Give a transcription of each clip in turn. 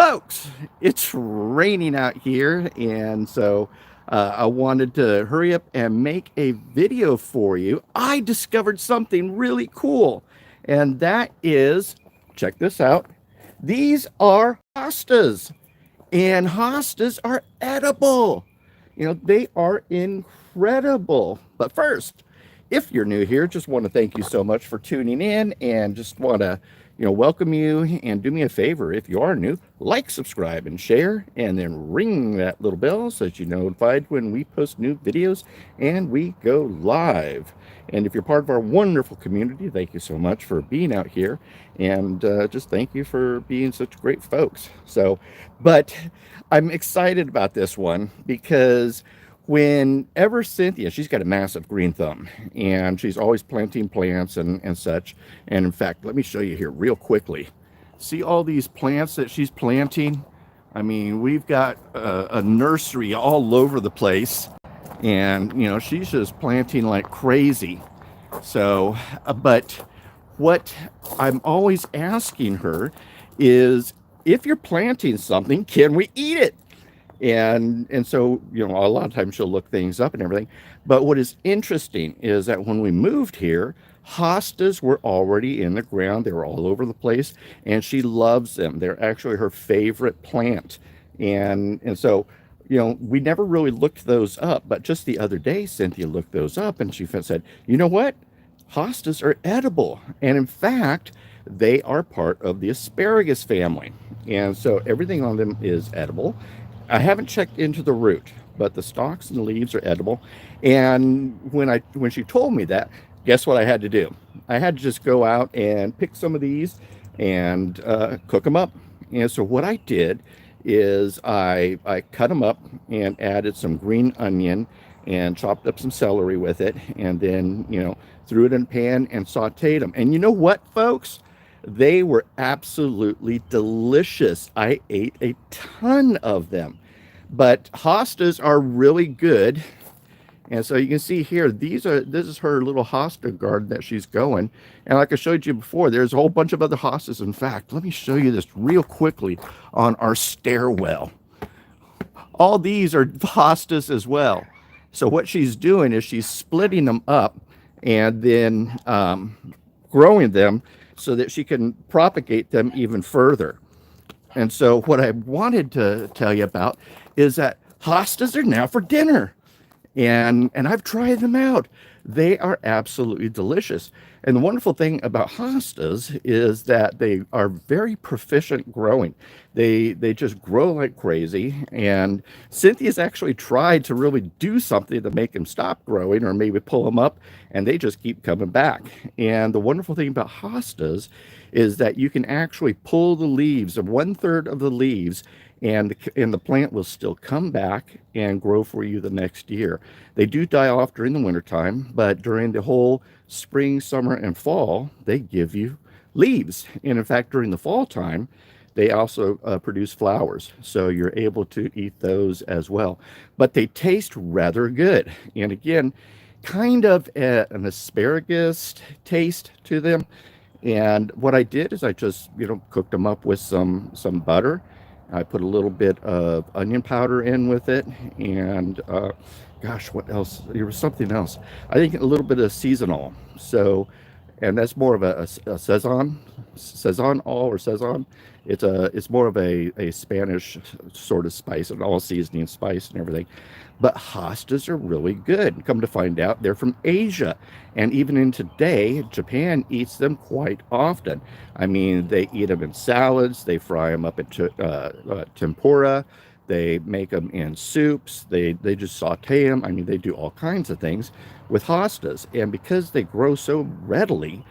Folks, it's raining out here, and so I wanted to hurry up and make a video for you. I discovered something really cool, and that is, check this out. These are hostas, and hostas are edible. They are incredible. But first, if you're new here, just want to thank you so much for tuning in and just want to, welcome you and do me a favor. If you are new, like, subscribe, and share, and then ring that little bell so that you're notified when we post new videos and we go live. And if you're part of our wonderful community, thank you so much for being out here. And just thank you for being such great folks. But I'm excited about this one because whenever Cynthia, she's got a massive green thumb and she's always planting plants and such. And in fact, let me show you here real quickly. See all these plants that she's planting? I mean, we've got a nursery all over the place, and she's just planting like crazy. But what I'm always asking her is, if you're planting something, can we eat it? And so, a lot of times she'll look things up and everything. But what is interesting is that when we moved here, hostas were already in the ground. They were all over the place, and she loves them. They're actually her favorite plant. And so, we never really looked those up. But just the other day, Cynthia looked those up, and she said, you know what? Hostas are edible. And in fact, they are part of the asparagus family. And so everything on them is edible. I haven't checked into the root, but the stalks and the leaves are edible. And when she told me that, guess what I had to do? I had to just go out and pick some of these and cook them up. And so what I did is I cut them up and added some green onion and chopped up some celery with it, and then threw it in a pan and sautéed them. And you know what, folks? They were absolutely delicious. I ate a ton of them. But hostas are really good. And so you can see here, this is her little hosta garden that she's going. And like I showed you before, there's a whole bunch of other hostas. In fact, let me show you this real quickly on our stairwell. All these are hostas as well. So what she's doing is she's splitting them up and then growing them so that she can propagate them even further. And so what I wanted to tell you about is that hostas are now for dinner. And I've tried them out. They are absolutely delicious. And the wonderful thing about hostas is that they are very proficient growing. They just grow like crazy. And Cynthia's actually tried to really do something to make them stop growing or maybe pull them up, and they just keep coming back. And the wonderful thing about hostas is that you can actually pull the leaves, of 1/3 of the leaves, and the plant will still come back and grow for you the next year. They do die off during the wintertime, but during the whole spring, summer, and fall, they give you leaves. And in fact, during the fall time, they also produce flowers, so you're able to eat those as well. But they taste rather good. And again, kind of an asparagus taste to them. And what I did is I just, cooked them up with some butter. I put a little bit of onion powder in with it, and gosh, what else? There was something else. I think a little bit of seasonal. So, and that's more of a Sazon or Sazon. It's more of a Spanish sort of spice, and all seasoning spice and everything. But hostas are really good. Come to find out, they're from Asia. And even in today, Japan eats them quite often. I mean, they eat them in salads. They fry them up into tempura. They make them in soups. They just saute them. I mean, they do all kinds of things with hostas. And because they grow so readily,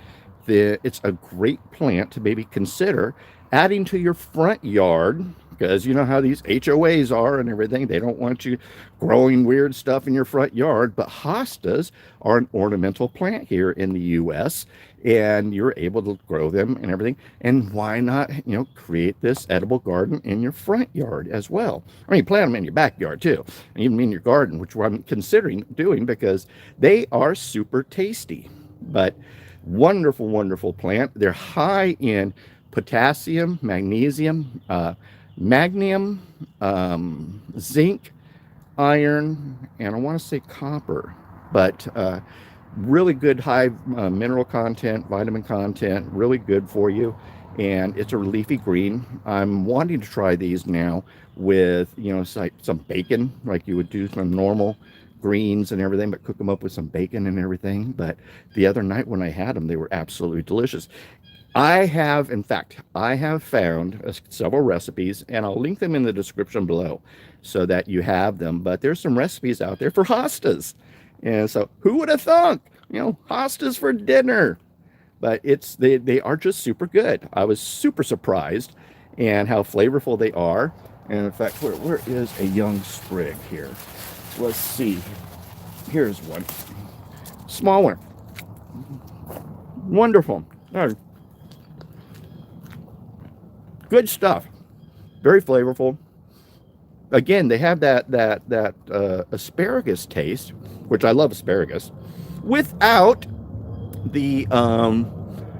it's a great plant to maybe consider adding to your front yard, because you know how these HOAs are and everything. They don't want you growing weird stuff in your front yard. But hostas are an ornamental plant here in the U.S., and you're able to grow them and everything. And why not, create this edible garden in your front yard as well? I mean, plant them in your backyard too, and even in your garden, which I'm considering doing because they are super tasty. But wonderful, wonderful plant. They're high in potassium, magnesium, magnesium, zinc, iron, and I want to say copper, but really good high mineral content, vitamin content, really good for you. And it's a leafy green. I'm wanting to try these now with, some bacon, like you would do some normal greens and everything, but cook them up with some bacon and everything. But the other night when I had them, they were absolutely delicious. In fact, I have found several recipes, and I'll link them in the description below so that you have them. But there's some recipes out there for hostas. And so who would have thought, hostas for dinner? But they are just super good. I was super surprised and how flavorful they are. And in fact, where is a young sprig here? Let's see. Here's one. Small one. Wonderful. Good stuff. Very flavorful. Again, they have that asparagus taste, which I love asparagus, without the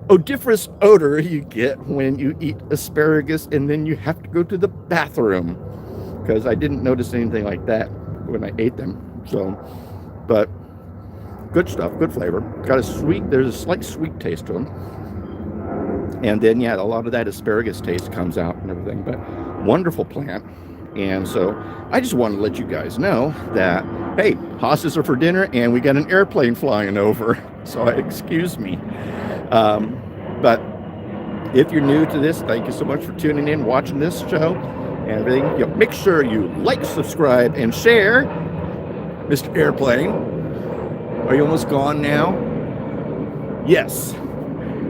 odoriferous odor you get when you eat asparagus and then you have to go to the bathroom. Because I didn't notice anything like that when I ate them. So, but good stuff, good flavor. There's a slight sweet taste to them. And then, yeah, a lot of that asparagus taste comes out and everything. But wonderful plant. And so I just want to let you guys know that, hey, hostas are for dinner and we got an airplane flying over. So excuse me. But if you're new to this, thank you so much for tuning in, watching this show and everything. Make sure you like, subscribe, and share. Mr. Airplane, are you almost gone now? Yes.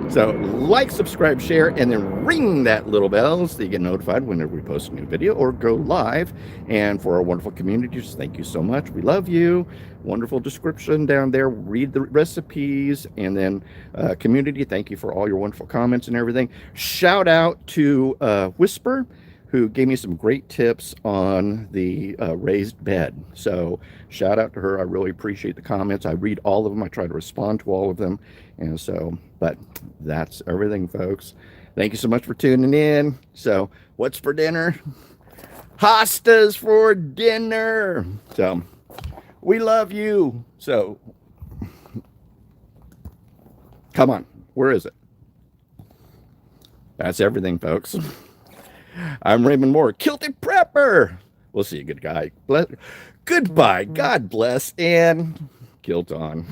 So like, subscribe, share, and then ring that little bell so you get notified whenever we post a new video or go live. And for our wonderful community, just thank you so much. We love you. Wonderful description down there. Read the recipes. And then community, thank you for all your wonderful comments and everything. Shout out to Whisper, who gave me some great tips on the raised bed. So shout out to her. I really appreciate the comments. I read all of them. I try to respond to all of them. And so, but that's everything, folks. Thank you so much for tuning in. So what's for dinner? Hostas for dinner. So we love you. So come on. Where is it? That's everything, folks. I'm Raymond Mhor, Kilted Prepper. We'll see you, good guy. Goodbye. God bless, and kilt on.